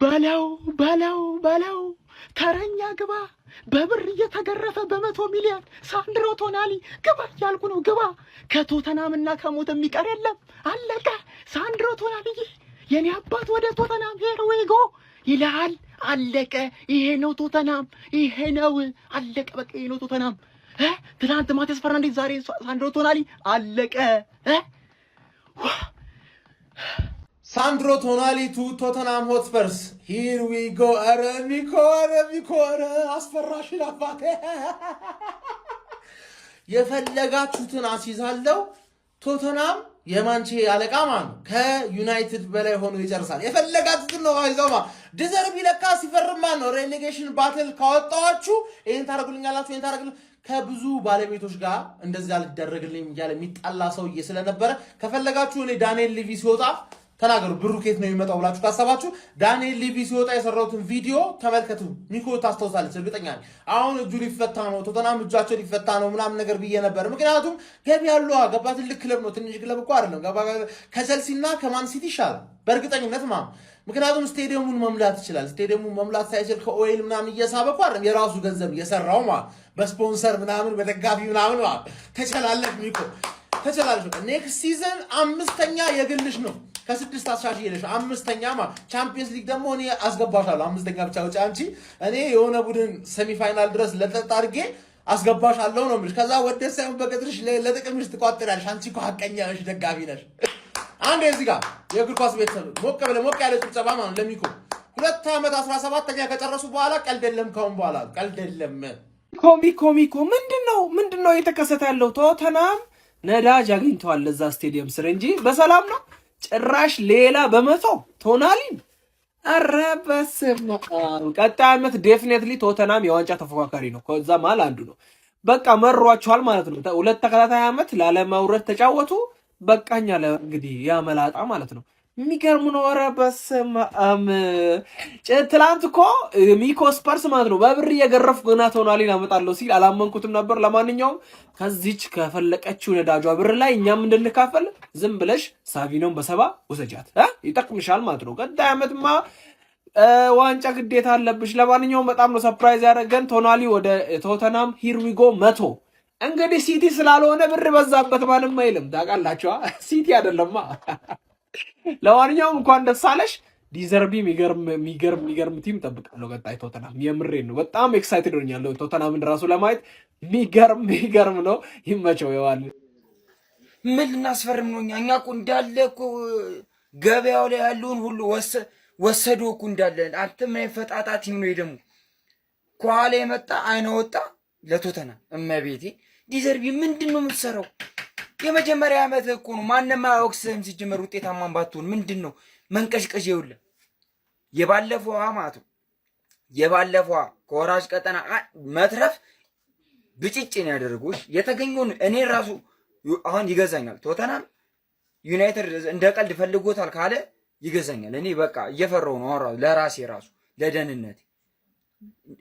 በለው ተረኛ ግባ በብር እየተገረፈ በ100 ሚሊዮን ሳንድሮ ቶናሊ ግባ እያልኩ ነው። ግባ ከቶተናምና ከሞት የሚቀር የለም። አለቀ። ሳንድሮ ቶናሊ የኔ አባት ወደ ቶተናም ሄር ዊ ጎ ይላል። አለቀ። ይሄ ነው ቶተናም፣ ይሄ ነው አለቀ። በቃ ይሄ ነው ቶተናም። ትናንት ማቴስ ፈርናንዴዝ፣ ዛሬ ሳንድሮ ቶናሊ። አለቀ። ሳንድሮ ቶናሊ ቱ ቶተናም ሆትስፐርስ ሂር ዊ ጎ። ኧረ ሚኮ አስፈራሽ አባቴ። የፈለጋችሁትን አስይዛለሁ። ቶተናም የማንቼ አለቃ ማን ከዩናይትድ በላይ ሆኖ ይጨርሳል። የፈለጋችሁትን ነው አይዘማ። ዲዘርቢ ለካ ሲፈርም ማን ነው ሬሌጌሽን ባትል ካወጣችሁ ይሄን ታረጉልኛላችሁ፣ ይሄን ታረጉልኝ ከብዙ ባለቤቶች ጋር እንደዛ ልደረግልኝ እያለ የሚጣላ ሰውዬ ስለነበረ ከፈለጋችሁ እኔ ዳንኤል ሊቪ ሲወጣ ተናገሩ። ብሩ ከየት ነው የሚመጣው ብላችሁ ካሰባችሁ ዳንኤል ሊቪ ሲወጣ የሰራሁትን ቪዲዮ ተመልከቱ። ሚኮ ታስታውሳለች እርግጠኛ ነኝ። አሁን እጁ ሊፈታ ነው፣ ቶተናም እጃቸው ሊፈታ ነው ምናምን ነገር ብዬ ነበር። ምክንያቱም ገቢ ያለው ገባ፣ ትልቅ ክለብ ነው፣ ትንሽ ክለብ እኮ አይደለም። ገባ ከቸልሲና ከማን ሲቲ ይሻላል በእርግጠኝነት ምክንያቱም ስቴዲየሙን መምላት ይችላል። ስቴዲየሙን መምላት ሳይችል ከኦይል ምናምን እየሳበ እኮ አይደለም፣ የራሱ ገንዘብ እየሰራው በስፖንሰር ምናምን በደጋፊ ምናምን ተቸላለፍ። ሚኮ ተቸላለፍ። ኔክስት ሲዝን 5ኛ የግልሽ ነው። ከ6 አሻሽየለሽ 5ኛ ቻምፒየንስ ሊግ ደግሞ እኔ አስገባሻለሁ። 5ኛ ብቻ ወጪ አንቺ እኔ የሆነ ቡድን ሴሚፋይናል ድረስ ለጠጥ አድርጌ አስገባሻለሁ ነው የምልሽ። ከዛ ወደ ሳይሆን በቅጥርሽ ለጥቅምሽ ትቋጥራለሽ። አንቺ እኮ ሐቀኛ ነሽ፣ ደጋፊ ነሽ። አንዴ እዚህ ጋር የእግር ኳስ ቤተሰብ ሞቅ ያለ ጭብጨባ ለሚኮ 2 ዓመት 17ኛ ከጨረሱ በኋላ ቀልድ የለም። ካሁን በኋላ ቀልድ የለም። ሚኮ ምንድነው የተከሰተ ያለው? ቶተናም ነዳጅ አግኝተዋል ለዛ ስቴዲየም ስር እንጂ በሰላም ነው። ጭራሽ ሌላ በመተው ቶናሊን። ኧረ በስመ አብ። ቀጣይ ዓመት ዴፊኔትሊ ቶተናም የዋንጫ ተፎካካሪ ነው። ከዛ መሀል አንዱ ነው። በቃ መሯቸዋል ማለት ነው። 2 ተከታታይ ዓመት ላለመውረድ ተጫወቱ። በቃኛ እንግዲህ ያመላጣ ማለት ነው። የሚገርም ነው። ኧረ በስመ አብ። ትላንት እኮ ሚኮ ስፐርስ ማለት ነው በብር እየገረፍኩ ገና ቶናሊን አመጣለሁ ሲል አላመንኩትም ነበር። ለማንኛውም ከዚች ከፈለቀችው ነዳጇ ብር ላይ እኛም እንድንካፈል ዝም ብለሽ ሳቪኖን በሰባ ውሰጃት፣ ይጠቅምሻል ማለት ነው። ቀጣይ ዓመትማ ዋንጫ ግዴታ አለብሽ። ለማንኛውም በጣም ነው ሰርፕራይዝ ያደረገን ቶናሊ ወደ ቶተናም ሂር ዊ ጎ 100። እንግዲህ ሲቲ ስላልሆነ ብር በዛበት ማንም አይልም። ታውቃላችሁ ሲቲ አይደለማ። ለማንኛውም እንኳን ደስ አለሽ። ዲዘርቢ የሚገርም ቲም ጠብቃለሁ ቀጣይ ቶተናም። የምሬን ነው። በጣም ኤክሳይትድ ሆኛለሁ ቶተናምን ራሱ ለማየት። የሚገርም ነው። ይመቸው። ይዋል ምን ልናስፈርም ነው? እኛ እኮ እንዳለ እኮ ገበያው ላይ ያለውን ሁሉ ወሰዶ እኮ እንዳለ። አንተ ምን ፈጣጣ ቲም ነው ደግሞ ከኋላ የመጣ አይነ ወጣ ለቶተናም። እመቤቴ ዲዘርቢ ምንድነው የምትሰራው? የመጀመሪያ ዓመት እኮ ነው። ማንንም አያወቅስህም ሲጀመር ውጤታማን ባትሆን ምንድነው መንቀሽቀሽ? ይውል የባለፈው ከወራጅ ቀጠና መትረፍ ብጭጭ ነው ያደረጉሽ። የተገኘውን እኔ ራሱ አሁን ይገዛኛል። ቶተናም ዩናይትድ እንደ ቀልድ ፈልጎታል ካለ ይገዛኛል። እኔ በቃ እየፈራሁ ነው አሁን ለራሴ ራሱ ለደህንነት።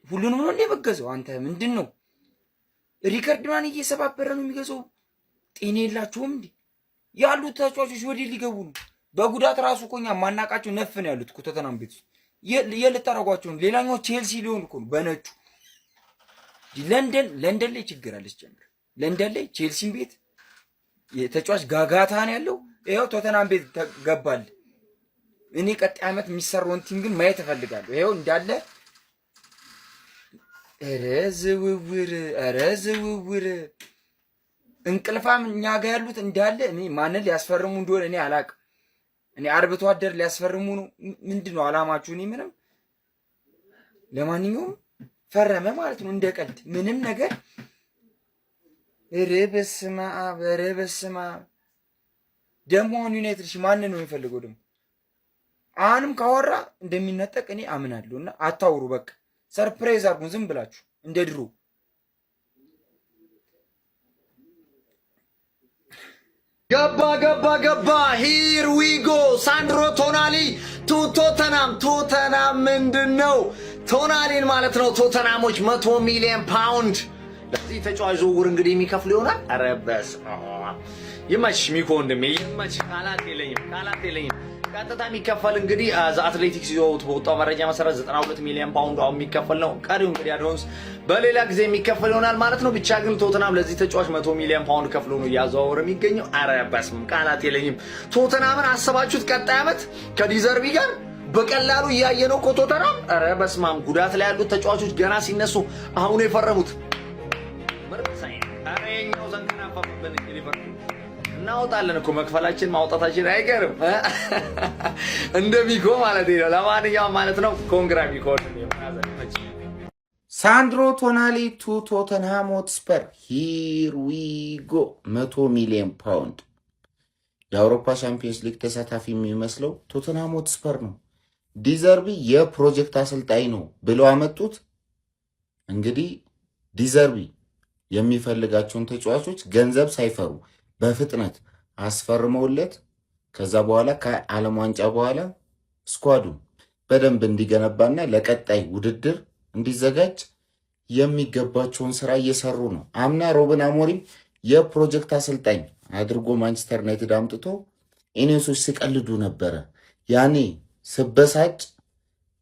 ሁሉንም ነው እንደበገዘው። አንተ ምንድነው ሪከርድ ማን እየሰባበረ ነው የሚገዛው? ጤና የላችሁም እንዴ? ያሉት ተጫዋቾች ወዴት ሊገቡ ነው? በጉዳት ራሱ እኮ እኛ ማናቃቸው ነፍ ነው ያሉት እኮ ቶተናም ቤት የልታረጓቸው ነው። ሌላኛው ቼልሲ ሊሆን እኮ ነው በነጩ። ለንደን ላይ ችግር አለች ጀምር። ለንደን ላይ ቼልሲን ቤት የተጫዋች ጋጋታ ነው ያለው። ይሄው ቶተናም ቤት ገባል። እኔ ቀጣይ ዓመት የሚሰራውን ቲም ግን ማየት እፈልጋለሁ። ይሄው እንዳለ ኧረ ዝውውር እንቅልፋም እኛ ጋር ያሉት እንዳለ እኔ ማንን ሊያስፈርሙ እንደሆነ እኔ አላቅም። እኔ አርብቶ አደር ሊያስፈርሙ ነው። ምንድነው አላማችሁ? እኔ ምንም። ለማንኛውም ፈረመ ማለት ነው እንደ ቀልድ ምንም ነገር። ኧረ በስመ አብ። ደግሞ አሁን ዩናይትድ ማንን ነው የሚፈልገው? ደግሞ አሁንም ካወራ እንደሚነጠቅ እኔ አምናለሁ። እና አታውሩ፣ በቃ ሰርፕራይዝ አድርጉን ዝም ብላችሁ እንደ ድሮ። ገባ ሂር ዊ ጎ። ሳንድሮ ቶናሊ ቱ ቶተናም ምንድነው? ቶናሊን ማለት ነው። ቶተናሞች 100 ሚሊዮን ፓውንድ ለዚህ ተጫዋች ዝውውር እንግዲህ የሚከፍሉ ይሆናል። ኧረ በስመ አብ። ይመችሽ ሚኮ ወንድሜ ይመችሽ። ቃላት የለኝም። ቀጥታ የሚከፈል እንግዲህ አትሌቲክስ ይዞት በወጣው መረጃ መሰረት 92 ሚሊዮን ፓውንድ አሁን የሚከፈል ነው። ቀሪው እንግዲህ አድቫንስ በሌላ ጊዜ የሚከፈል ይሆናል ማለት ነው። ብቻ ግን ቶተናም ለዚህ ተጫዋች 100 ሚሊዮን ፓውንድ ከፍሎ ነው እያዘዋወረ የሚገኘው። ኧረ በስመ አብ ቃላት የለኝም። ቶተናምን አሰባችሁት? ቀጣይ ዓመት ከዲዘርቢ ጋር በቀላሉ እያየነው እኮ ቶተናም። ኧረ በስመ አብ ጉዳት ላይ ያሉት ተጫዋቾች ገና ሲነሱ አሁን የፈረሙት እናወጣለን እኮ መክፈላችን ማውጣታችን አይቀርም እንደሚጎ ማለት ነው። ለማንኛውም ማለት ነው ኮንግራ ሚጎ ሳንድሮ ቶናሊ ቱ ቶተንሃም ሆትስፐር ሂር ዊ ጎ 100 ሚሊዮን ፓውንድ። የአውሮፓ ሻምፒዮንስ ሊግ ተሳታፊ የሚመስለው ቶተንሃም ሆትስፐር ነው። ዲዘርቢ የፕሮጀክት አሰልጣኝ ነው ብለው አመጡት። እንግዲህ ዲዘርቢ የሚፈልጋቸውን ተጫዋቾች ገንዘብ ሳይፈሩ በፍጥነት አስፈርመውለት ከዛ በኋላ ከዓለም ዋንጫ በኋላ ስኳዱ በደንብ እንዲገነባና ለቀጣይ ውድድር እንዲዘጋጅ የሚገባቸውን ስራ እየሰሩ ነው። አምና ሮብን አሞሪም የፕሮጀክት አሰልጣኝ አድርጎ ማንቸስተር ዩናይትድ አምጥቶ ኢኔሶች ሲቀልዱ ነበረ። ያኔ ስበሳጭ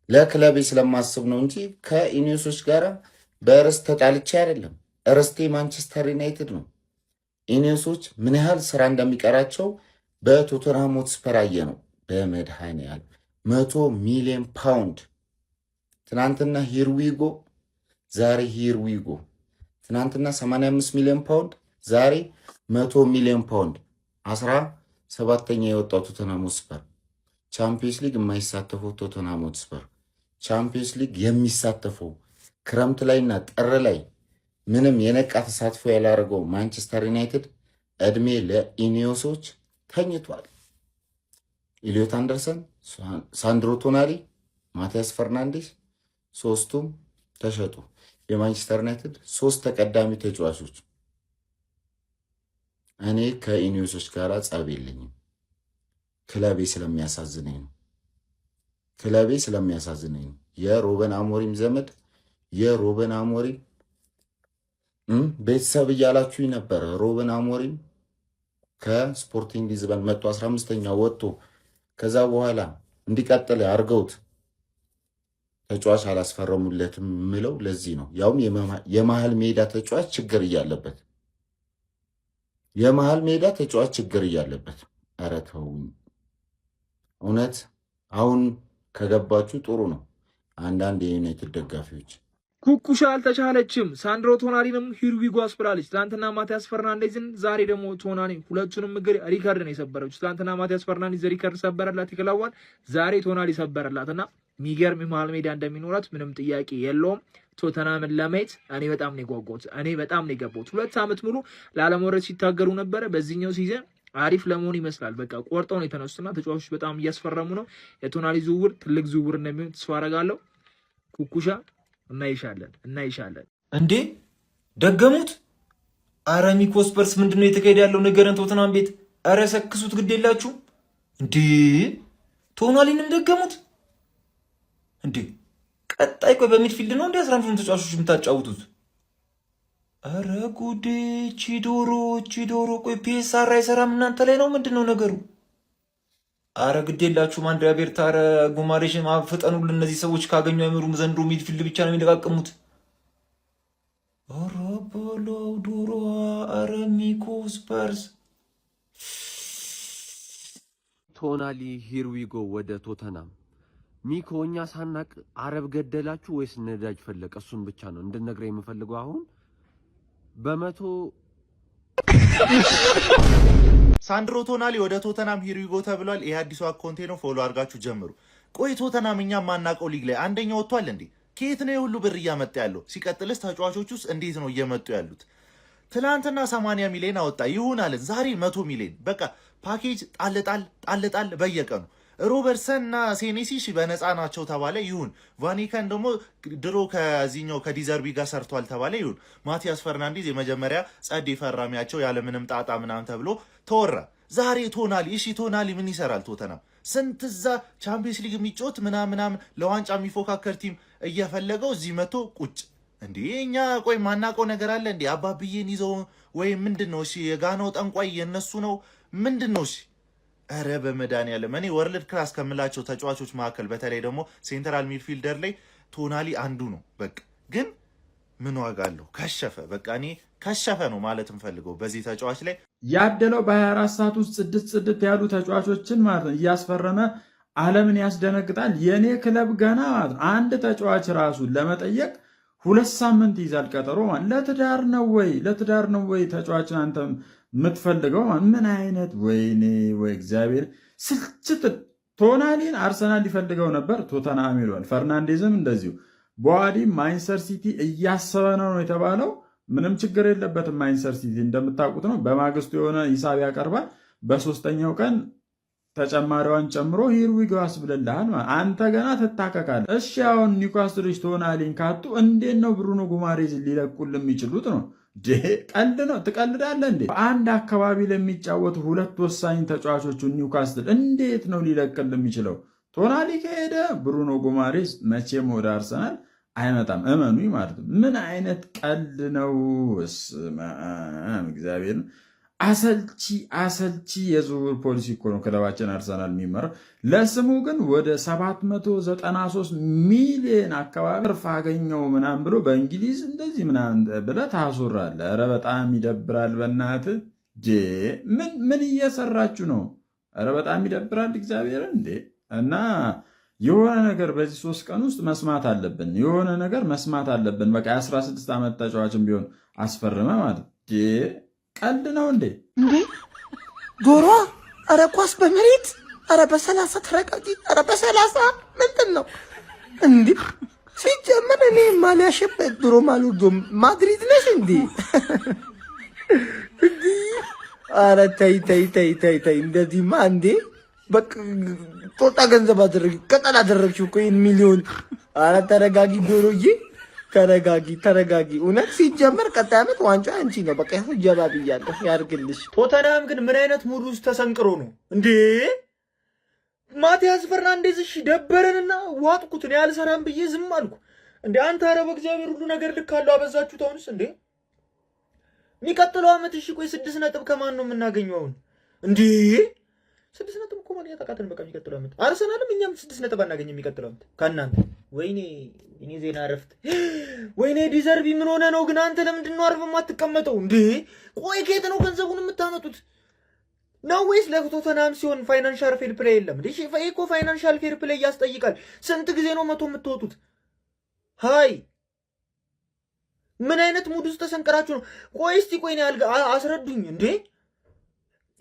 ለክለቤ ስለማስብ ነው እንጂ ከኢኔሶች ጋር በርስ ተጣልቼ አይደለም። ርስቴ ማንቸስተር ዩናይትድ ነው። ኢኔሶች ምን ያህል ስራ እንደሚቀራቸው በቶተንሃም ሆትስፐር አየ ነው። በመድኃኒዓለም 100 ሚሊዮን ፓውንድ ትናንትና ሂርዊጎ ዛሬ ሂርዊጎ። ትናንትና 85 ሚሊዮን ፓውንድ ዛሬ 100 ሚሊዮን ፓውንድ። 17ኛ የወጣው ቶተንሃም ሆትስፐር። ቻምፒየንስ ሊግ የማይሳተፈው ቶተንሃም ሆትስፐር ቻምፒየንስ ሊግ የሚሳተፈው ክረምት ላይና ጥር ላይ ምንም የነቃ ተሳትፎ ያላደረገው ማንቸስተር ዩናይትድ እድሜ ለኢኔዮሶች ተኝቷል። ኢሊዮት አንደርሰን፣ ሳንድሮ ቶናሊ፣ ማቲያስ ፈርናንዴስ ሶስቱም ተሸጡ። የማንቸስተር ዩናይትድ 3 ተቀዳሚ ተጫዋቾች። እኔ ከኢኔዮሶች ጋር ጸብ የለኝም። ክለቤ ስለሚያሳዝነኝ ነው። ክለቤ ስለሚያሳዝነኝ ነው። የሮበን አሞሪም ዘመድ የሮበን አሞሪም ቤተሰብ እያላችሁኝ ነበረ። ሮበን አሞሪም ከስፖርቲንግ ሊዝበን መጥቶ 15ኛ ወጥቶ ከዛ በኋላ እንዲቀጥል አድርገውት ተጫዋች አላስፈረሙለትም የምለው ለዚህ ነው። ያውም የመሃል ሜዳ ተጫዋች ችግር እያለበት የመሃል ሜዳ ተጫዋች ችግር እያለበት። ኧረ ተውኝ። እውነት አሁን ከገባችሁ ጥሩ ነው። አንዳንድ የዩናይትድ ደጋፊዎች ኩኩሻ አልተቻለችም። ሳንድሮ ቶናሊንም ሂርዊጎ አስብላለች። ትናንትና ማቲያስ ፈርናንዴዝን፣ ዛሬ ደግሞ ቶናሊ ሁለቱንም እግር ሪከርድ ነው የሰበረችው። ትናንትና ማቲያስ ፈርናንዴዝ ሪከርድ ሰበረላት ይክላዋል፣ ዛሬ ቶናሊ ሰበረላት እና ሚገርም መሃል ሜዳ እንደሚኖራት ምንም ጥያቄ የለውም። ቶተናምን ለማየት እኔ በጣም ነው የጓጓሁት። እኔ በጣም ነው የገባሁት። 2 ዓመት ሙሉ ላለመውረድ ሲታገሩ ነበረ። በዚህኛው ሲዘን አሪፍ ለመሆን ይመስላል። በቃ ቆርጠው ነው የተነሱትና ተጫዋቾች በጣም እያስፈረሙ ነው። የቶናሊ ዝውውር ትልቅ ዝውውር እንደሚሆን ተስፋ አደርጋለሁ። ኩኩሻ እናይሻለን። እንዴ ደገሙት? አረ ሚኮ ስፐርስ ምንድነው የተካሄደ ያለው ነገርን ቶተናም ቤት? አረ ሰክሱት፣ ግድ የላችሁ እንዴ! ቶናሊንም ደገሙት እንዴ? ቀጣይ ቆይ በሚድፊልድ ነው እንዴ 11 ተጫዋቾች የምታጫውቱት? አረ ጉዴ! ቺዶሮ ቆይ ፒኤስአር አይሰራም እናንተ ላይ ነው ምንድነው ነገሩ? አረ ግድ የላችሁም አንድሪያ ቤርታ፣ አረ ጉማሬሽን ፍጠኑልን። እነዚህ ሰዎች ካገኙ አይመሩም። ዘንድሮ ሚድፊልድ ብቻ ነው የሚለቃቅሙት። አረ በለው ዶሮዋ! አረ ሚኮ ስፐርስ ቶናሊ ሂርዊጎ ወደ ቶተናም። ሚኮ እኛ ሳናቅ አረብ ገደላችሁ ወይስ ነዳጅ ፈለቀ? እሱን ብቻ ነው እንድነግረኝ የምፈልገው። አሁን በመቶ ሳንድሮ ቶናሊ ወደ ቶተናም ሂርዊጎ ተብሏል። ይሄ አዲሱ አካውንቴ ነው፣ ፎሎ አድርጋችሁ ጀምሩ። ቆይ ቶተናም እኛ ማናቀው ሊግ ላይ አንደኛ ወጥቷል እንዴ? ከየት ነው የሁሉ ብር እያመጣ ያለው? ሲቀጥልስ ተጫዋቾች ውስጥ እንዴት ነው እየመጡ ያሉት? ትናንትና 80 ሚሊዮን አወጣ ይሁን አለን፣ ዛሬ 100 ሚሊዮን። በቃ ፓኬጅ ጣልጣል በየቀኑ። ሮበርትሰን እና ሴኔሲ በነፃ ናቸው ተባለ ይሁን። ቫኒከን ደግሞ ድሮ ከዚህኛው ከዲዘርቢ ጋር ሰርቷል ተባለ ይሁን። ማቲያስ ፈርናንዴዝ የመጀመሪያ ጸድ ፈራሚያቸው ያለምንም ጣጣ ምናምን ተብሎ ተወራ። ዛሬ ቶናሊ፣ እሺ ቶናሊ ምን ይሰራል ቶተናም? ስንት እዛ ቻምፒየንስ ሊግ የሚጮት ምናምን ለዋንጫ የሚፎካከር ቲም እየፈለገው እዚህ መቶ ቁጭ እንዴ! እኛ ቆይ ማናቀው ነገር አለ እንዴ? አባብዬን ይዘው ወይ ምንድን ነው? እሺ የጋናው ጠንቋይ የነሱ ነው ምንድን ነው? እሺ ኧረ በመድኃኒዓለም እኔ ወርልድ ክላስ ከምላቸው ተጫዋቾች መካከል በተለይ ደግሞ ሴንትራል ሚድፊልደር ላይ ቶናሊ አንዱ ነው። በቃ ግን ምን ዋጋ አለው? ከሸፈ። በቃ እኔ ከሸፈ ነው ማለት እንፈልገው በዚህ ተጫዋች ላይ ያደለው በ24 ሰዓት ውስጥ ጽድት ያሉ ተጫዋቾችን ማለት ነው እያስፈረመ ዓለምን ያስደነግጣል። የኔ ክለብ ገና አንድ ተጫዋች ራሱን ለመጠየቅ 2 ሳምንት ይዛል ቀጠሮ። ለትዳር ነው ወይ ተጫዋችን አንተ የምትፈልገው? ምን አይነት ወይኔ ወይ እግዚአብሔር ስልችት። ቶናሊን አርሰናል ሊፈልገው ነበር፣ ቶተንሃም ይሏል። ፈርናንዴዝም እንደዚሁ። ቦዋዲም ማንቸስተር ሲቲ እያሰበ ነው የተባለው። ምንም ችግር የለበትም። ማንቸስተር ሲቲ እንደምታውቁት ነው። በማግስቱ የሆነ ሂሳብ ያቀርባል። በሶስተኛው ቀን ተጨማሪዋን ጨምሮ ሂርዊጎ ያስብልልሃል። አንተ ገና ትታከካለህ። እሺ አሁን ኒውካስትሎች ቶናሊን ካጡ እንዴት ነው ብሩኖ ጉማሬዝ ሊለቁል የሚችሉት ነው? ቀልድ ነው? ትቀልዳለህ እንዴ? በአንድ አካባቢ ለሚጫወቱ 2 ወሳኝ ተጫዋቾቹ ኒውካስትል እንዴት ነው ሊለቅል የሚችለው? ቶናሊ ከሄደ ብሩኖ ጉማሬዝ መቼም ወደ አርሰናል አይመጣም። እመኑኝ ማለት ነው። ምን አይነት ቀልድ ነው? እግዚአብሔር አሰልቺ የዝውውር ፖሊሲ እኮ ነው ክለባችን አርሰናል የሚመራው። ለስሙ ግን ወደ 793 ሚሊዮን አካባቢ ትርፍ አገኘው ምናምን ብሎ በእንግሊዝ እንደዚህ ምናምን ብለህ ታሱራለህ። ኧረ በጣም ይደብራል። በእናትህ ምን እየሰራችሁ ነው? ኧረ በጣም ይደብራል። እግዚአብሔር እንዴ! እና የሆነ ነገር በዚህ 3 ቀን ውስጥ መስማት አለብን። የሆነ ነገር መስማት አለብን። በቃ 16 ዓመት ተጫዋችን ቢሆን አስፈርመ ማለት ቀልድ ነው እንዴ? ዶሮ ኧረ ኳስ በመሬት ኧረ በ30 ተረጋጊ። ኧረ በ30 ምንድን ነው እንዴ? ሲጀመር እኔ ማሊያሸበት ድሮ ማልወዶም ማድሪድ ነሽ እንዴ? ኧረ ተይ እንደዚህማ እንዴ! በቃ ጦጣ ገንዘብ አደረግ ቀጠል አደረግሽው እኮ ይህን ሚሊዮን። ኧረ ተረጋጊ ዶሮዬ፣ ተረጋጊ። እውነት ሲጀመር ቀጣይ ዓመት ዋንጫ አንቺ ነው። በቃ ይሁን ጀባ ብያለሁ፣ ያርግልሽ። ቶተንሃም ግን ምን አይነት ሙድ ውስጥ ተሰንቅሮ ነው እንዴ? ማቲያስ ፈርናንዴዝ እሺ ደበረንና ዋጥኩት። እኔ አልሰራም ብዬ ዝም አልኩ እንዴ? አንተ ኧረ በእግዚአብሔር ሁሉ ነገር ልክ አለው። አበዛችሁት አሁንስ እንዴ? የሚቀጥለው ዓመት እሺ ቆይ 6 ነጥብ ከማን ነው የምናገኘው አሁን እንዴ? 6 ነጥብ እኮ ማለት ያጠቃተን። በቃ የሚቀጥለው ዓመት አርሰናልም እኛም 6 ነጥብ አናገኝ የሚቀጥለው ዓመት ከእናንተ። ወይኔ ዜና እረፍት። ወይኔ ዲዘርቢ ምን ሆነ ነው ግን አንተ ለምንድን ነው አርፈህ የማትቀመጠው እንዴ? ቆይ ከየት ነው ገንዘቡን የምታመጡት ነው? ወይስ ለቶተንሃም ሲሆን ፋይናንሻል ፌር ፕሌይ የለም እንዴ? እኮ ፋይናንሻል ፌር ፕሌይ ያስጠይቃል። ስንት ጊዜ ነው 100 የምትወጡት? ሃይ ምን አይነት ሙድ ውስጥ ተሰንቀራችሁ ነው? ቆይ እስቲ ቆይ አስረዱኝ እንዴ?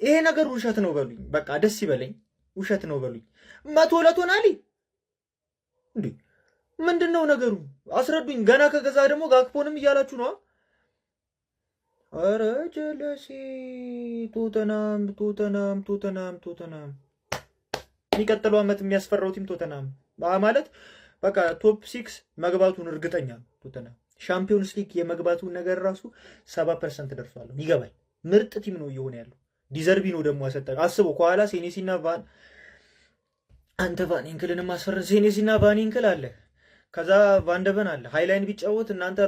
ይሄ ነገር ውሸት ነው በሉኝ። በቃ ደስ ይበለኝ። ውሸት ነው በሉኝ። 100 ለቶናሊ እንዴ? ምንድነው ነገሩ? አስረዱኝ። ገና ከገዛ ደግሞ ጋክፖንም እያላችሁ ነው። አረ ጀለሲ ቶተንሃም የሚቀጥለው ዓመት የሚያስፈራው ቲም ቶተንሃም ማለት በቃ ቶፕ 6 መግባቱን እርግጠኛ ቶተንሃም ሻምፒዮንስ ሊግ የመግባቱን ነገር ራሱ 70% ደርሷል። ይገባል። ምርጥ ቲም ነው እየሆነ ያለው። ዲዘርቢ ነው ደግሞ ያሰጣው። አስበው ከኋላ ሴኔሲና ቫን ኢንክልን ማስፈረ ሴኔሲና ቫን ኢንክል አለ። ከዛ ቫንደበን አለ። ሃይላይን ቢጫወት እናንተ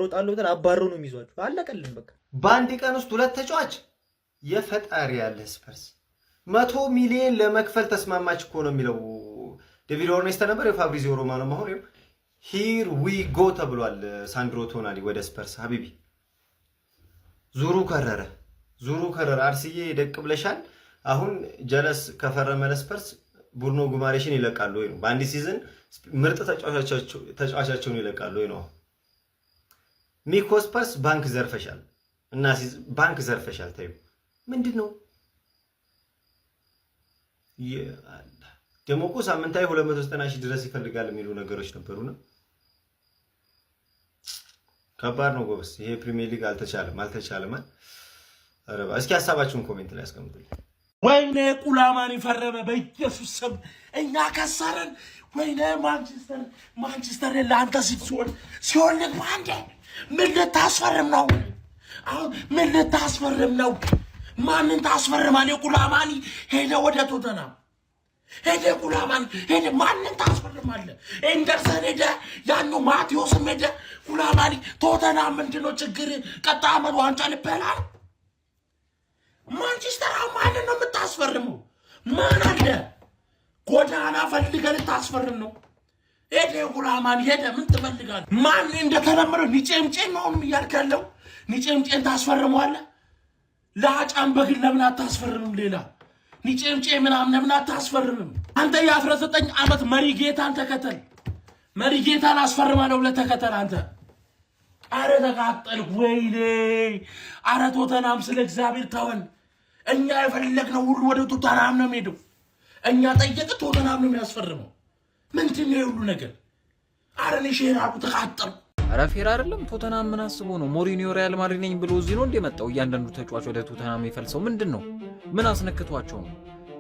ሮጣለሁ ብለን አባረው ነው የሚይዟችሁ። አለቀልን በቃ። በአንድ ቀን ውስጥ 2 ተጫዋች የፈጣሪ ያለ ስፐርስ 100 ሚሊዮን ለመክፈል ተስማማች እኮ ነው የሚለው ዴቪድ ኦርኔስተ ነበር የፋብሪዚዮ ሮማኖ መሆን ሂር ዊ ጎ ተብሏል። ሳንድሮ ቶናሊ ወደ ስፐርስ ሀቢቢ ዙሩ ከረረ። አርሲዬ ደቅ ብለሻል። አሁን ጀለስ ከፈረመ ለስፐርስ ቡርኖ ጉማሬሽን ይለቃሉ ወይ ነው? በአንድ ሲዝን ምርጥ ተጫዋቻቸውን ይለቃሉ ወይ ነው? ሚኮ ስፐርስ ባንክ ዘርፈሻል እና ባንክ ዘርፈሻል። ታዩ ምንድን ነው ደግሞ እኮ ሳምንታዊ 290 ሺህ ድረስ ይፈልጋል የሚሉ ነገሮች ነበሩና ከባድ ነው ጎበስ። ይሄ ፕሪሚየር ሊግ አልተቻለም። አረባ እስኪ ሀሳባችሁን ኮሜንት ላይ አስቀምጡልኝ። ወይኔ ቁላማን ይፈረመ በኢየሱስ ስም እኛ ከሰረን። ወይኔ ማንቸስተር ለአንተ ሲሆን አንዴ ምን ልታስፈርም ነው? አሁን ምን ልታስፈርም ነው? ማንን ታስፈርማል? ቁላማኒ ሄደ ወደ ቶተንሃም ሄደ። ቁላማኒ ሄደ። ማንን ታስፈርማለህ? ኤንደርሰን ሄደ። ያኛው ማቴዎስም ሄደ። ቁላማኒ ቶተንሃም ምንድነው ችግር? ቀጣይ ዓመት ዋንጫ ልበላል። ማንቸስተር ማንን ነው የምታስፈርመው? ማን አለ? ጎዳና ፈልገን ታስፈርም ነው። ሄደ ጉራማን ሄደ። ምን ትፈልጋለህ? ማን እንደተለመደው ኒጨምጨም ነው ያልከለው? ኒጨምጨም ታስፈርመዋለህ? ለአጫም በግል ለምን አታስፈርምም? ሌላ ኒጨምጨም ምናምን ለምን አታስፈርምም? አንተ የ19 ዓመት መሪ ጌታን ተከተል። መሪ ጌታን አስፈርማለሁ ብለህ ተከተል አንተ። አረ ተቃጠልኩ ወይኔ! አረ ቶተናም ስለ እግዚአብሔር ተወን። እኛ የፈለግነው ሁሉ ወደ ቶተናም ነው የሚሄደው። እኛ ጠየቅ ቶተናም ነው የሚያስፈርመው። ምንድን ነው ሁሉ ነገር? አረ እኔ ሼር አልኩ ተቃጠልኩ። አረ ፌር አይደለም። ቶተናም ምን አስቦ ነው ሞሪኒዮ ሪያል ማድሪድ ነኝ ብሎ እዚህ ነው እንደመጣው? እያንዳንዱ ተጫዋች ወደ ቶተናም የሚፈልሰው ምንድነው? ምን አስነክቷቸው ነው?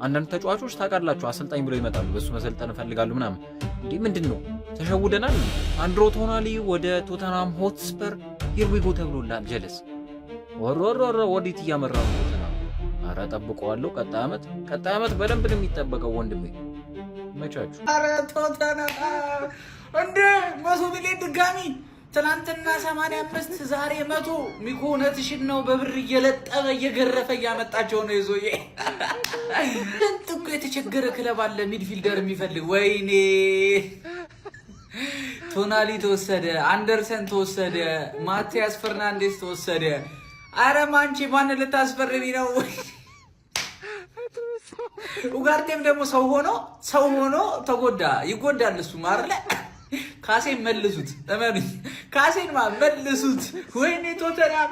አንዳንድ ተጫዋቾች ታውቃላችሁ አሰልጣኝ ብለው ይመጣሉ። በሱ መሰልጠን እፈልጋለሁ ምናምን። እንዴ ምንድነው? ተሸውደናል። ሳንድሮ ቶናሊ ወደ ቶተናም ሆትስፐር ሂር ዊ ጎ ተብሎላል። ጀለስ ወሮሮሮ ወዲት እያመራው ነው ቶተናም። አረ ጠብቀዋለሁ። ቀጣይ ዓመት በደንብ ነው የሚጠበቀው ወንድሜ። መቻችሁ። አረ ቶተናም እንዴ 100 ሚሊዮን ድጋሚ ትናንትና 85 ዛሬ 100 ሚኮ እውነትሽን ነው። በብር እየለጠበ እየገረፈ እያመጣቸው ነው ይዞዬ። እንት እኮ የተቸገረ ክለብ አለ ሚድፊልደር የሚፈልግ። ወይኔ ቶናሊ ተወሰደ፣ አንደርሰን ተወሰደ፣ ማቲያስ ፈርናንዴስ ተወሰደ። አረ ማንቺ ማን ልታስፈርሚ ነው? ኡጋርቴም ደግሞ ሰው ሆኖ ተጎዳ። ይጎዳል እሱ ማርለ ካሴን መልሱት። እመኑኝ ካሴን መልሱት። ወይኔ ቶተናም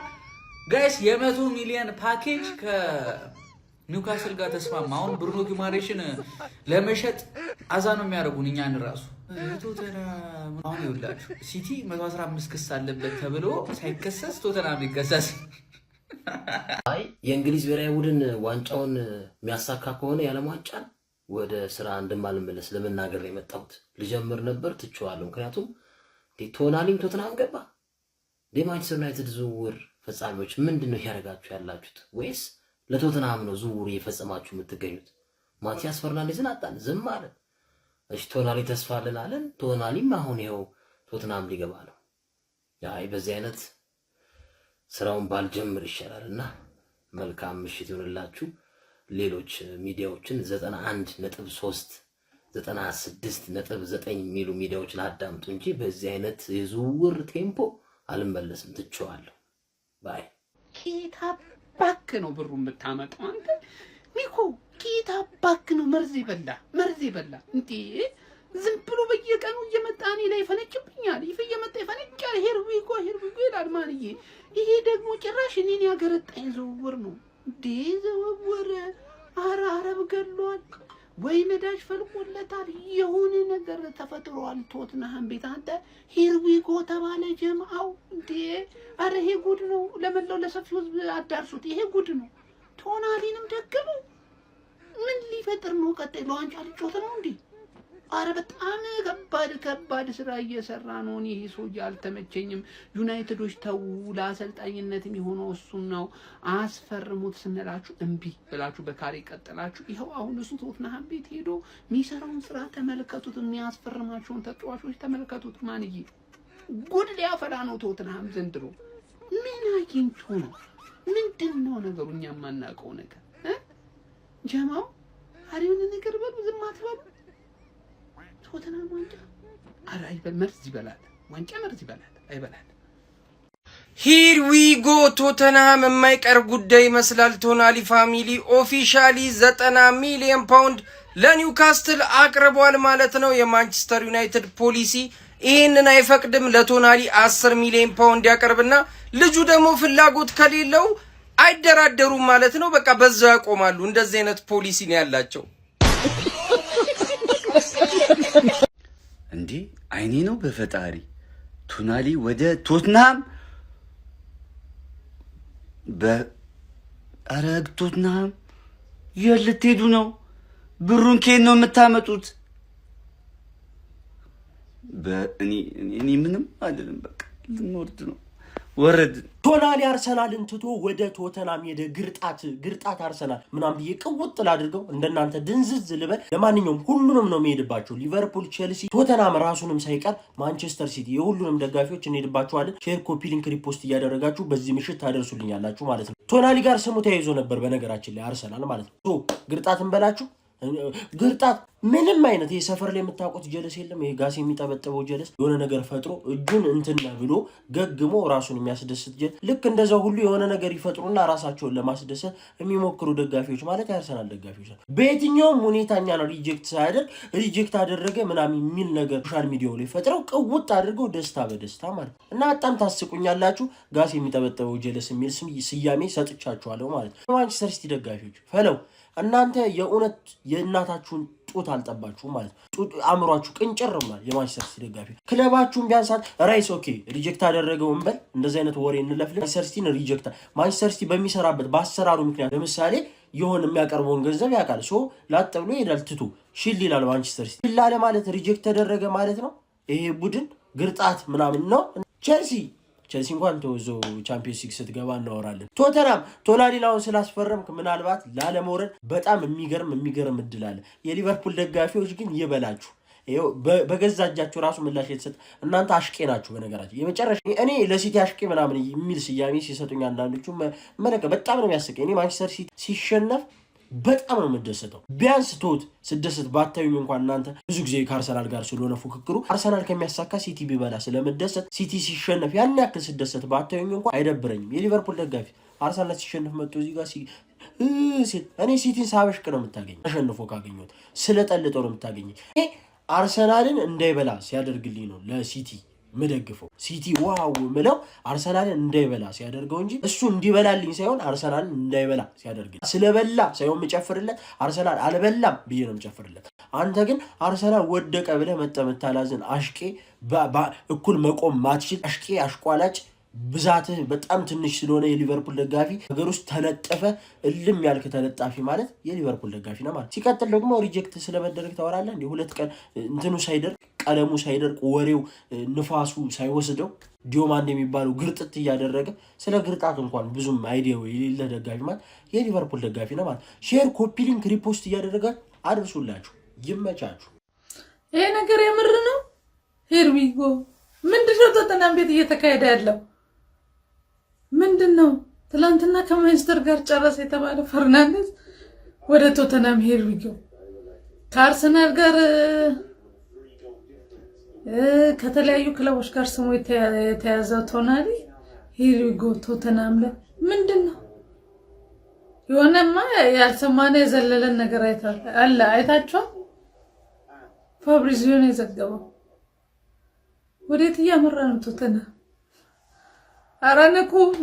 ጋይስ የ100 ሚሊዮን ፓኬጅ ከኒውካስል ጋር ተስማማ። አሁን ብሩኖ ጊማሬሽን ለመሸጥ አዛ ነው የሚያደርጉን እኛን ራሱ። ቶተናም አሁን ይውላችሁ ሲቲ 115 ክስ አለበት ተብሎ ሳይከሰስ ቶተናም ሊከሰስ። አይ የእንግሊዝ ብሔራዊ ቡድን ዋንጫውን የሚያሳካ ከሆነ ያለም ዋንጫን ወደ ስራ እንደማልመለስ ለመናገር ነው የመጣሁት። ልጀምር ነበር ትቼዋለሁ። ምክንያቱም ቶናሊም ቶተናም ገባ። ማንቸስተር ዩናይትድ ዝውውር ፈጻሚዎች ምንድነው ያደርጋችሁ ያላችሁት? ወይስ ለቶተናም ነው ዝውውር እየፈጸማችሁ የምትገኙት? ማቲያስ ፈርናንዴዝን አጣን፣ ዝም አለ። እሺ ቶናሊ ተስፋ አለን አለን። ቶናሊም አሁን ይኸው ቶተናም ሊገባ ነው። አይ በዚህ አይነት ስራውን ባልጀምር ይሻላልና መልካም ምሽት ይሁንላችሁ። ሌሎች ሚዲያዎችን 91.3 96.9 የሚሉ ሚዲያዎችን አዳምጡ እንጂ በዚህ አይነት የዝውውር ቴምፖ አልመለስም፣ ትቼዋለሁ። ባይ ኬታ ባክ ነው ብሩ የምታመጣው አንተ ኒኮ። ኬታ ባክ ነው መርዝ ይበላ እንዴ! ዝም ብሎ በየቀኑ እየመጣ እኔ ላይ ፈነጭብኛል። እየመጣ ይፈነጫል። ሂር ዊ ጎ ይላል ማንዬ። ይሄ ደግሞ ጭራሽ እኔን ያገረጣኝ ዝውውር ነው እንዴ! ዝውውር አረብ ገሏል ወይ ነዳጅ ፈልቆለታል። የሆነ ነገር ተፈጥሯል ቶትንሃም ቤት። አንተ ሂር ዊ ጎ ተባለ ጀማው እንዴ! አረ ይሄ ጉድ ነው። ለመላው ለሰፊው ህዝብ አዳርሱት። ይሄ ጉድ ነው። ቶናሊንም ደግሙ። ምን ሊፈጥር ነው? ቀጣይ ለዋንጫ ሊጮት ነው እንዴ? አረ በጣም ከባድ ስራ እየሰራ ነው። እኔ ይሄ ሰው አልተመቸኝም። ዩናይትዶች ተው፣ ለአሰልጣኝነት የሚሆነው እሱን ነው አስፈርሙት ስንላችሁ እምቢ ብላችሁ በካሬ ቀጥላችሁ ይኸው አሁን እሱ ቶትንሃም ቤት ሄዶ የሚሰራውን ስራ ተመልከቱት። የሚያስፈርማቸውን ተጫዋቾች ተመልከቱት። ማንዬ ጉድ ሊያፈላ ነው ቶትንሃም ዘንድሮ። ምን አግኝቶ ነው? ምንድነው ነገሩ? እኛ የማናውቀው ነገር ጀማው አሪውን ነገር በሉ፣ ዝም አትበሉ። ቶተናም ዋንጫ አረ አይበል፣ መርዝ ይበላል። ዋንጫ መርዝ ይበላል፣ አይበላል። ሂር ዊ ጎ ቶተናም የማይቀር ጉዳይ ይመስላል። ቶናሊ ፋሚሊ ኦፊሻሊ 90 ሚሊዮን ፓውንድ ለኒውካስትል አቅርቧል ማለት ነው። የማንቸስተር ዩናይትድ ፖሊሲ ይህንን አይፈቅድም። ለቶናሊ 10 ሚሊዮን ፓውንድ ያቀርብና ልጁ ደግሞ ፍላጎት ከሌለው አይደራደሩም ማለት ነው። በቃ በዛው ያቆማሉ። እንደዚህ አይነት ፖሊሲ ነው ያላቸው። እንዴ አይኔ ነው በፈጣሪ። ቶናሊ ወደ ቶትናም በአረግ ቶትናም የልትሄዱ ነው? ብሩን ከየት ነው የምታመጡት? እኔ ምንም አይደለም። በቃ ልንወርድ ነው። ወረድ ቶናሊ አርሰናልን ትቶ ወደ ቶተናም ሄደ። ግርጣት አርሰናል ምናምን ብዬ ቅውጥ ላድርገው እንደናንተ ድንዝዝ ልበል። ለማንኛውም ሁሉንም ነው የሚሄድባቸው። ሊቨርፑል፣ ቼልሲ፣ ቶተናም ራሱንም ሳይቀር ማንቸስተር ሲቲ የሁሉንም ደጋፊዎች እንሄድባቸዋለን። ሼር፣ ኮፒ ሊንክ፣ ሪፖስት እያደረጋችሁ በዚህ ምሽት ታደርሱልኛላችሁ ማለት ነው። ቶናሊ ጋር ስሙ ተያይዞ ነበር በነገራችን ላይ አርሰናል ማለት ነው። ግርጣትን በላችሁ ግርጣት ምንም አይነት የሰፈር ላይ የምታውቁት ጀለስ የለም። ይሄ ጋስ የሚጠበጥበው ጀለስ የሆነ ነገር ፈጥሮ እጁን እንትን ብሎ ገግሞ ራሱን የሚያስደስት ጀለስ ልክ እንደዛው ሁሉ የሆነ ነገር ይፈጥሩና ራሳቸውን ለማስደሰት የሚሞክሩ ደጋፊዎች ማለት የአርሰናል ደጋፊዎች ናቸው። በየትኛውም ሁኔታ እኛን ሪጀክት ሳያደርግ ሪጀክት አደረገ ምናምን የሚል ነገር ሶሻል ሚዲያው ላይ ፈጥረው ቅውጥ አድርገው ደስታ በደስታ ማለት እና በጣም ታስቁኛላችሁ። ጋስ የሚጠበጥበው ጀለስ የሚል ስያሜ ሰጥቻችኋለሁ ማለት ነው። ማንቸስተር ሲቲ ደጋፊዎች ፈለው እናንተ የእውነት የእናታችሁን ጡት አልጠባችሁ ማለት ጡት አምሯችሁ ቅንጭር ማለት የማንቸስተር ሲቲ ደጋፊ ክለባችሁን ቢያንሳት ራይስ ኦኬ ሪጀክት አደረገው እንበል እንደዚህ አይነት ወሬ እንለፍል። ማንቸስተር ሲቲን ሪጀክት ማንቸስተር ሲቲ በሚሰራበት በአሰራሩ ምክንያት ለምሳሌ የሆነ የሚያቀርበውን ገንዘብ ያውቃል። ሶ ላጥ ብሎ ይሄዳል ትቱ ሽል ይላል። ማንቸስተር ሲቲ ይላል ማለት ሪጀክት ተደረገ ማለት ነው። ይሄ ቡድን ግርጣት ምናምን ነው። ቼልሲ እንኳን ተወዞ ቻምፒየንስ ሊግ ስትገባ እናወራለን። ቶተናም ቶናሊን አሁን ስላስፈረምክ ምናልባት ላለመውረድ በጣም የሚገርም እድል አለ። የሊቨርፑል ደጋፊዎች ግን ይበላችሁ። ይኸው በገዛ እጃችሁ ራሱ ምላሽ የተሰጠ እናንተ አሽቄ ናችሁ። በነገራችሁ የመጨረሻ እኔ ለሲቲ አሽቄ ምናምን የሚል ስያሜ ሲሰጡኝ አንዳንዶቹ በጣም ነው የሚያስቀኝ። እኔ ማንቸስተር ሲቲ ሲሸነፍ በጣም ነው የምደሰተው። ቢያንስ ቶት ስደሰት ባታዩኝ እንኳን እናንተ ብዙ ጊዜ ከአርሰናል ጋር ስለሆነ ፉክክሩ አርሰናል ከሚያሳካ ሲቲ ቢበላ ስለምደሰት ሲቲ ሲሸነፍ ያን ያክል ስደሰት ባታዩኝ እንኳን አይደብረኝም። የሊቨርፑል ደጋፊ አርሰናል ሲሸነፍ መጥቶ እዚህ ጋር እኔ ሲቲን ሳበሽቅ ነው የምታገኝ። ተሸንፎ ካገኘሁት ስለጠልጠው ነው የምታገኝ። ይሄ አርሰናልን እንዳይበላ ሲያደርግልኝ ነው ለሲቲ ምደግፈው። ሲቲ ዋው ምለው አርሰናልን እንዳይበላ ሲያደርገው እንጂ እሱ እንዲበላልኝ ሳይሆን አርሰናልን እንዳይበላ ሲያደርግ ስለበላ ሳይሆን ምጨፍርለት አርሰናል አልበላም ብዬ ነው ምጨፍርለት። አንተ ግን አርሰናል ወደቀ ብለህ መጠመታላዝን አሽቄ እኩል መቆም ማትችል አሽቄ አሽቋላጭ ብዛትህ በጣም ትንሽ ስለሆነ የሊቨርፑል ደጋፊ ነገር ውስጥ ተለጠፈ እልም ያልክ ተለጣፊ ማለት የሊቨርፑል ደጋፊ ነው ማለት። ሲቀጥል ደግሞ ሪጀክት ስለመደረግ ታወራለህ እንዴ? 2 ቀን እንትኑ ሳይደርቅ ቀለሙ ሳይደርቅ ወሬው ንፋሱ ሳይወስደው ዲዮማንድ የሚባለው ግርጥት እያደረገ ስለ ግርጣት እንኳን ብዙም አይዲያው የሌለ ደጋፊ ማለት የሊቨርፑል ደጋፊ ነው ማለት። ሼር፣ ኮፒ ሊንክ፣ ሪፖስት እያደረጋችሁ አድርሱላችሁ። ይመቻችሁ። ይሄ ነገር የምር ነው። ሄርዊጎ ምንድነው ቶተንሃም ቤት እየተካሄደ ያለው? ምንድነው? ትላንትና ከማንቸስተር ጋር ጨረሰ የተባለ ፈርናንዴዝ ወደ ቶተንሃም ሄርዊጎ ከአርሰናል ጋር ከተለያዩ ክለቦች ጋር ስሙ የተያዘው ቶናሊ ሄርዊጎ ቶተንሃም ላይ ምንድነው? የሆነማ ያልሰማነ የዘለለን ነገር አይታችኋል? ፋብሪዚዮ ነው የዘገበው። ወዴት እያመራ ነው ቶተንሃም? ኧረ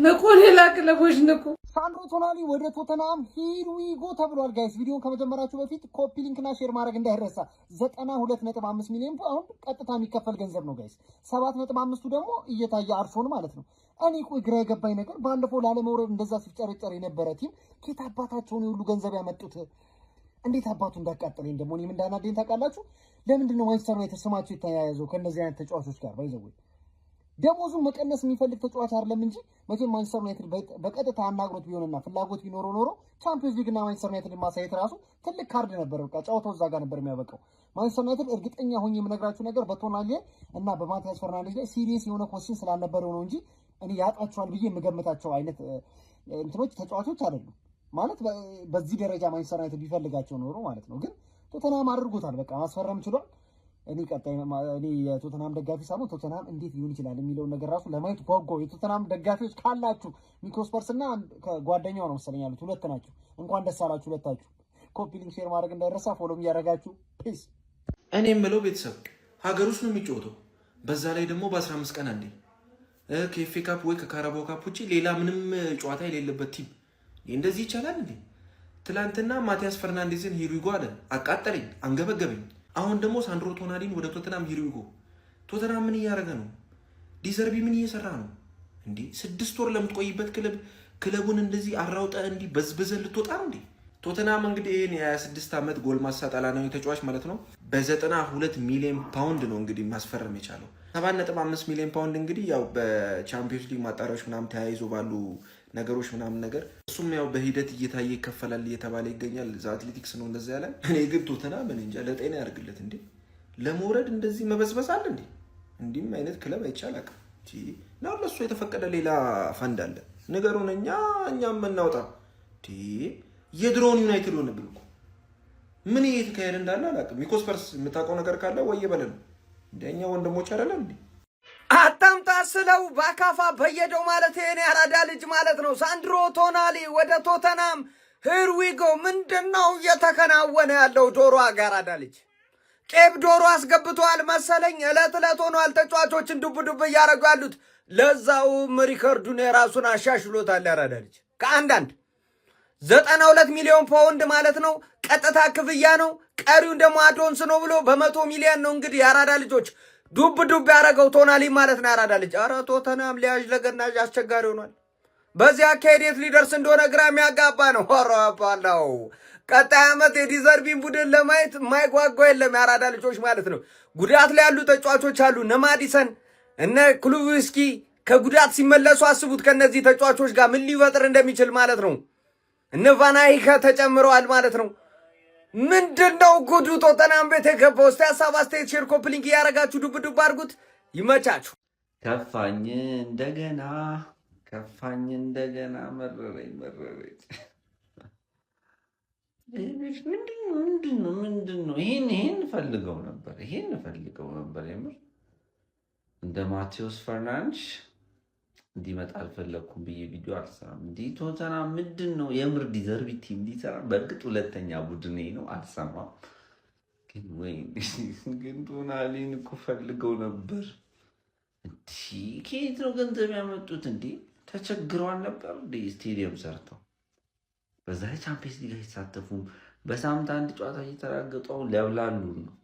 ንቁ ሌላ ክለቦች ንቁ። ሳንድሮ ቶናሊ ወደ ቶተንሃም ሂር ዊ ጎ ተብሏል። ጋይስ ቪዲዮን ከመጀመራችሁ በፊት ኮፒ ሊንክና ሼር ማድረግ እንዳይረሳ። 92.5 ሚሊዮን ፓውንድ ቀጥታ የሚከፈል ገንዘብ ነው ጋይስ። 7.5ቱ ደግሞ እየታየ አርፎን ማለት ነው። እኔ ቆይ ግራ የገባኝ ነገር ባለፈው ላለመውረድ እንደዛ ሲጨረጨር የነበረ ቲም ኬት አባታቸውን ሁሉ ገንዘብ ያመጡት እንዴት አባቱ እንዳቃጠለኝ ደግሞ እኔም እንዳናደኝ ታውቃላችሁ። ለምንድን ነው ማንቸስተር ዩናይትድ ስማቸው የተያያዘው ከእነዚህ አይነት ተጫዋቾች ጋር? ባይዘው ደሞዙን መቀነስ የሚፈልግ ተጫዋች አይደለም እንጂ መቼም ማንቸስተር ዩናይትድ በቀጥታ አናግሮት ቢሆንና ፍላጎት ቢኖረው ኖሮ ቻምፒየንስ ሊግ እና ማንቸስተር ዩናይትድ ማሳየት ራሱ ትልቅ ካርድ ነበር። በቃ ጨዋታው እዛ ጋር ነበር የሚያበቃው። ማንቸስተር ዩናይትድ እርግጠኛ ሆኜ የምነግራችሁ ነገር በቶናሊ እና በማቲያስ ፈርናንዴዝ ላይ ሲሪየስ የሆነ ኮስችን ስላልነበረው ነው እንጂ እኔ ያጣቸዋል ብዬ የምገምታቸው አይነት እንትኖች ተጫዋቾች አይደሉም። ማለት በዚህ ደረጃ ማንቸስተር ዩናይትድ ቢፈልጋቸው ኖሮ ማለት ነው። ግን ቶተንሃም አድርጎታል። በቃ ማስፈረም ችሏል። እኔ የቶተንሃም ደጋፊ ሳይሆን ቶተንሃም እንዴት ሊሆን ይችላል የሚለውን ነገር ራሱ ለማየት ጓጓው። የቶተንሃም ደጋፊዎች ካላችሁ ሚክሮስፐርስ እና ጓደኛው ነው መሰለኝ ያሉት 2 ናችሁ። እንኳን ደስ አላችሁ ሁለታችሁ። ኮፒ ሊንክ ሼር ማድረግ እንዳይረሳ፣ ፎሎም እያደረጋችሁ ፒስ። እኔ የምለው ቤተሰብ ሀገር ውስጥ ነው የሚጫወተው። በዛ ላይ ደግሞ በ15 ቀን አንዴ ከኤፍኤ ካፕ ወይ ከካራባው ካፕ ውጭ ሌላ ምንም ጨዋታ የሌለበት ቲም እንደዚህ ይቻላል እንዴ? ትላንትና ማቲያስ ፈርናንዴዝን ሂሩይጎ አለ፣ አቃጠለኝ፣ አንገበገበኝ። አሁን ደግሞ ሳንድሮ ቶናሊን ወደ ቶተንሃም ሂሩይጎ። ቶተንሃም ምን እያደረገ ነው? ዲዘርቢ ምን እየሰራ ነው እንዴ? 6 ወር ለምትቆይበት ክለቡን እንደዚህ አራውጠ እንዲህ በዝብዘን ልትወጣ ነው እንዴ? ቶተንሃም እንግዲህ ይሄን የ26 ዓመት ጎልማሳ ጣሊያናዊ ተጫዋች ማለት ነው በ92 ሚሊዮን ፓውንድ ነው እንግዲህ ማስፈረም የቻለው። 7.5 ሚሊዮን ፓውንድ እንግዲህ ያው በቻምፒየንስ ሊግ ማጣሪያዎች ምናምን ተያይዞ ባሉ ነገሮች ምናምን ነገር እሱም ያው በሂደት እየታየ ይከፈላል እየተባለ ይገኛል። ዛ አትሌቲክስ ነው እንደዛ ያለ። እኔ ግን ቶተንሃም ምን እንጃ ለጤና ያርግለት እንዴ! ለመውረድ እንደዚህ መበዝበዝ አለ እንዴ? እንዲህም አይነት ክለብ አይቻላል ነው። ለሱ የተፈቀደ ሌላ ፈንድ አለ ነገሩን እኛም እናውጣ። የድሮውን ዩናይትድ ሆነብን እኮ ምን እየተካሄደ እንዳለ አላውቅም። ሚኮስፐርስ የምታውቀው ነገር ካለ ወይ በለን። እንደኛ ወንድሞች አይደለም እንዴ? አታምጣ ስለው በአካፋ በየደው ማለት የኔ አራዳ ልጅ ማለት ነው። ሳንድሮ ቶናሊ ወደ ቶተናም ሂርዊጎ። ምንድነው እየተከናወነ ያለው? ዶሮ አጋራዳ ልጅ ቄብ ዶሮ አስገብተዋል መሰለኝ። እለት ሆኗል ተጫዋቾችን ዱብ እያደረጉ ያሉት። ለዛውም ሪከርዱን የራሱን አሻሽሎታል። ያራዳ ልጅ ከአንዳንድ 92 ሚሊዮን ፓውንድ ማለት ነው ቀጥታ ክፍያ ነው። ቀሪውን ደግሞ አዶንስ ነው ብሎ በ100 ሚሊዮን ነው እንግዲህ የአራዳ ልጆች ዱብ ያደረገው ቶናሊ ማለት ነው። ያራዳ ልጅ ኧረ ቶተናም ሊያዥ ለገናዥ አስቸጋሪ ሆኗል። በዚህ አካሄድ የት ሊደርስ እንደሆነ ግራ የሚያጋባ ነው። ኧረ ባላው ቀጣይ ዓመት የዲዘርቢን ቡድን ለማየት የማይጓጓ የለም የአራዳ ልጆች ማለት ነው። ጉዳት ላይ ያሉ ተጫዋቾች አሉ። እነ ማዲሰን እነ ክሉቭስኪ ከጉዳት ሲመለሱ አስቡት ከነዚህ ተጫዋቾች ጋር ምን ሊፈጥር እንደሚችል ማለት ነው። እነ ቫናይከ ተጨምረዋል ማለት ነው። ምንድነው ጉዱ? ቶተናም ቤት የገባው። እስቲ ሀሳብ አስተያየት፣ ሼር፣ ኮፕሊንክ እያደረጋችሁ ዱብ አድርጉት። ይመቻችሁ። ከፋኝ እንደገና መረረኝ። ምንድነው? ይሄን ፈልገው ነበር። የምር እንደ ማቴዎስ ፈርናንዴዝ እንዲመጣ አልፈለግኩም ብዬ ቪዲዮ አልሰራም። እንዲህ ቶተናም ምንድነው የምር ዲዘርቪ ቲም እንዲሰራ። በእርግጥ ሁለተኛ ቡድኔ ነው አልሰማም፣ ግን ቶናሊን እኮ ፈልገው ነበር። ከየት ነው ገንዘብ ያመጡት? ተቸግረዋል ነበር ስቴዲየም ሰርተው በዛ ቻምፒየንስ ሊግ አይሳተፉም። በሳምንት አንድ ጨዋታ እየተራገጡ ሊያብላሉ ነው።